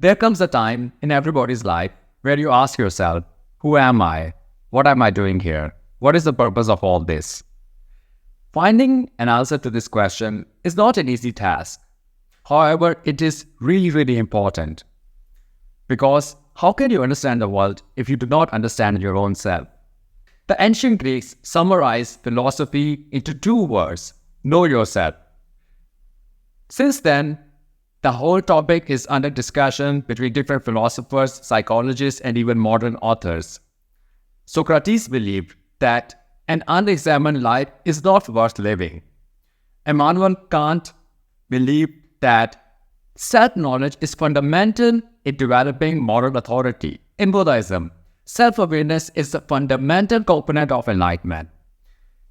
There comes a time in everybody's life where you ask yourself, who am I? What am I doing here? What is the purpose of all this? Finding an answer to this question is not an easy task. However, it is really, really important. Because how can you understand the world if you do not understand your own self? The ancient Greeks summarized philosophy into two words: know yourself. Since then, the whole topic is under discussion between different philosophers, psychologists, and even modern authors. Socrates believed that an unexamined life is not worth living. Immanuel Kant believed that self-knowledge is fundamental in developing moral authority. In Buddhism, self-awareness is a fundamental component of enlightenment.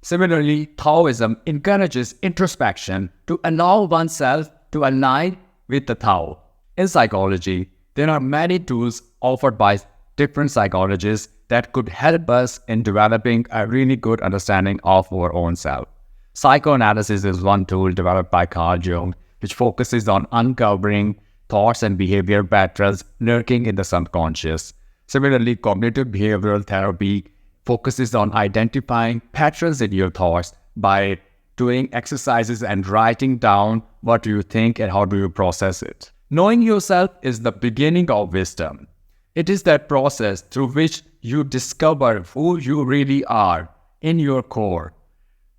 Similarly, Taoism encourages introspection to allow oneself to align with the Tao. In psychology, there are many tools offered by different psychologists that could help us in developing a really good understanding of our own self. Psychoanalysis is one tool developed by Carl Jung, which focuses on uncovering thoughts and behavior patterns lurking in the subconscious. Similarly, cognitive behavioral therapy focuses on identifying patterns in your thoughts by doing exercises and writing down what do you think and how do you process it. Knowing yourself is the beginning of wisdom. It is that process through which you discover who you really are in your core.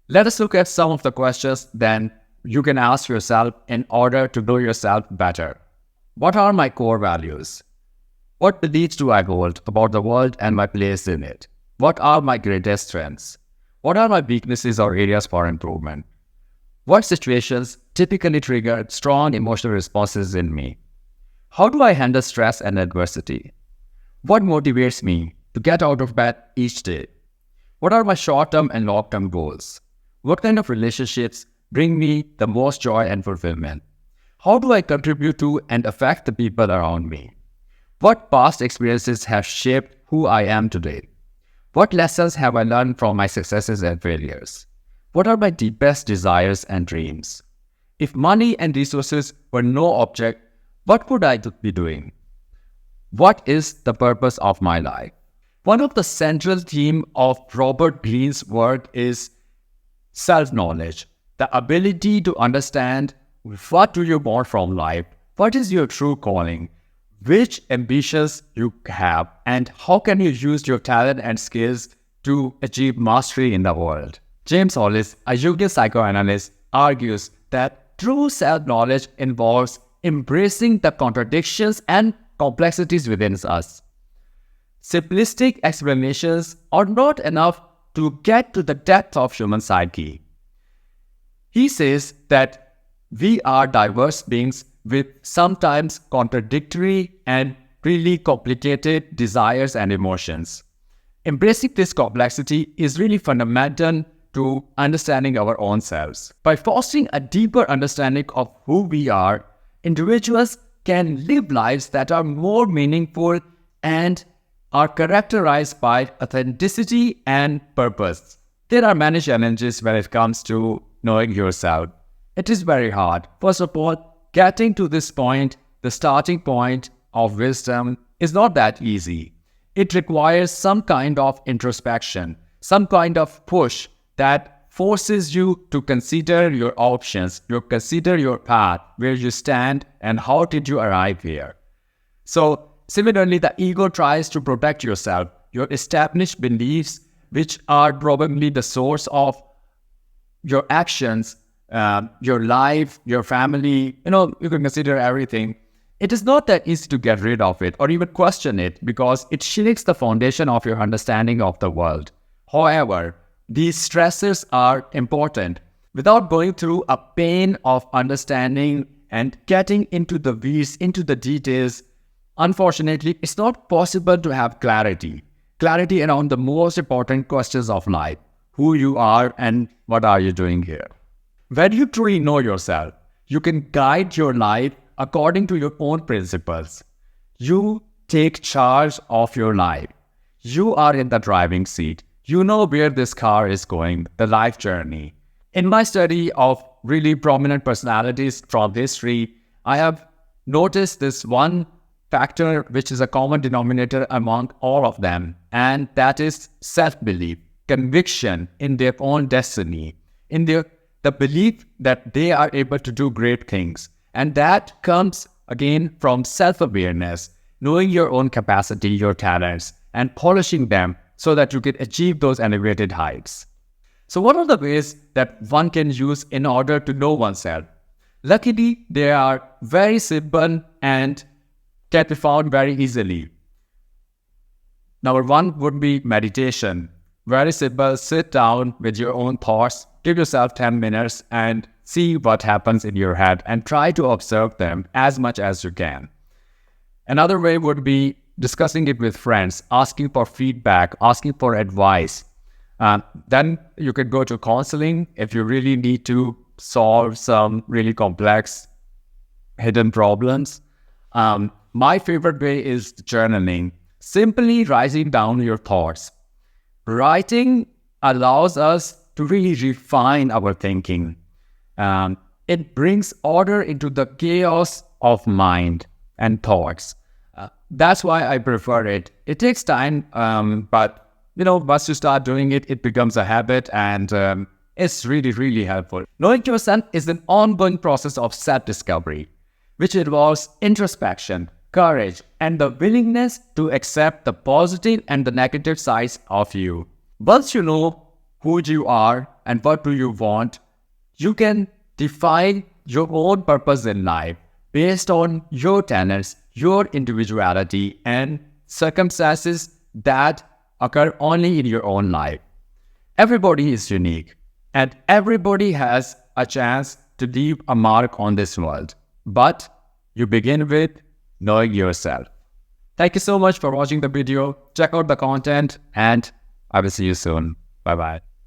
Let us look at some of the questions then you can ask yourself in order to know yourself better. What are my core values? What beliefs do I hold about the world and my place in it? What are my greatest strengths? What are my weaknesses or areas for improvement? What situations typically trigger strong emotional responses in me? How do I handle stress and adversity? What motivates me to get out of bed each day? What are my short-term and long-term goals? What kind of relationships bring me the most joy and fulfillment? How do I contribute to and affect the people around me? What past experiences have shaped who I am today? What lessons have I learned from my successes and failures? What are my deepest desires and dreams? If money and resources were no object, what would I be doing? What is the purpose of my life? One of the central themes of Robert Greene's work is self-knowledge, the ability to understand what do you want from life, what is your true calling, which ambitions you have, and how can you use your talent and skills to achieve mastery in the world. James Hollis, a Jungian psychoanalyst, argues that true self-knowledge involves embracing the contradictions and complexities within us. Simplistic explanations are not enough to get to the depth of human psyche. He says that we are diverse beings with sometimes contradictory and really complicated desires and emotions. Embracing this complexity is really fundamental to understanding our own selves. By fostering a deeper understanding of who we are, individuals can live lives that are more meaningful and are characterized by authenticity and purpose. There are many challenges when it comes to knowing yourself. It is very hard. First of all, getting to this point, the starting point of wisdom, is not that easy. It requires some kind of introspection, some kind of push that forces you to consider your options, you consider your path, where you stand, and how did you arrive here. So, similarly, the ego tries to protect yourself, your established beliefs, which are probably the source of your actions, your life, your family, you can consider everything. It is not that easy to get rid of it or even question it because it shakes the foundation of your understanding of the world. However, these stressors are important. Without going through a pain of understanding and getting into the weeds, into the details, unfortunately, it's not possible to have clarity. Clarity around the most important questions of life. Who you are and what are you doing here. When you truly know yourself, you can guide your life according to your own principles. You take charge of your life. You are in the driving seat. You know where this car is going, the life journey. In my study of really prominent personalities from history, I have noticed this one factor which is a common denominator among all of them, and that is self-belief, conviction in their own destiny, in the belief that they are able to do great things. And that comes again from self-awareness, knowing your own capacity, your talents, and polishing them so that you can achieve those elevated heights. So what are the ways that one can use in order to know oneself? Luckily, they are very simple and can be found very easily. Number one would be meditation. Very simple, sit down with your own thoughts, give yourself 10 minutes and see what happens in your head and try to observe them as much as you can. Another way would be discussing it with friends, asking for feedback, asking for advice. Then you could go to counseling if you really need to solve some really complex hidden problems. My favorite way is journaling. Simply writing down your thoughts. Writing allows us to really refine our thinking. It brings order into the chaos of mind and thoughts. That's why I prefer it. It takes time, but once you start doing it, it becomes a habit, and it's really, really helpful. Knowing yourself is an ongoing process of self-discovery, which involves introspection, courage, and the willingness to accept the positive and the negative sides of you. Once you know who you are and what do you want, you can define your own purpose in life based on your talents, your individuality, and circumstances that occur only in your own life. Everybody is unique, and everybody has a chance to leave a mark on this world. But you begin with knowing yourself. Thank you so much for watching the video. Check out the content, and I will see you soon. Bye-bye.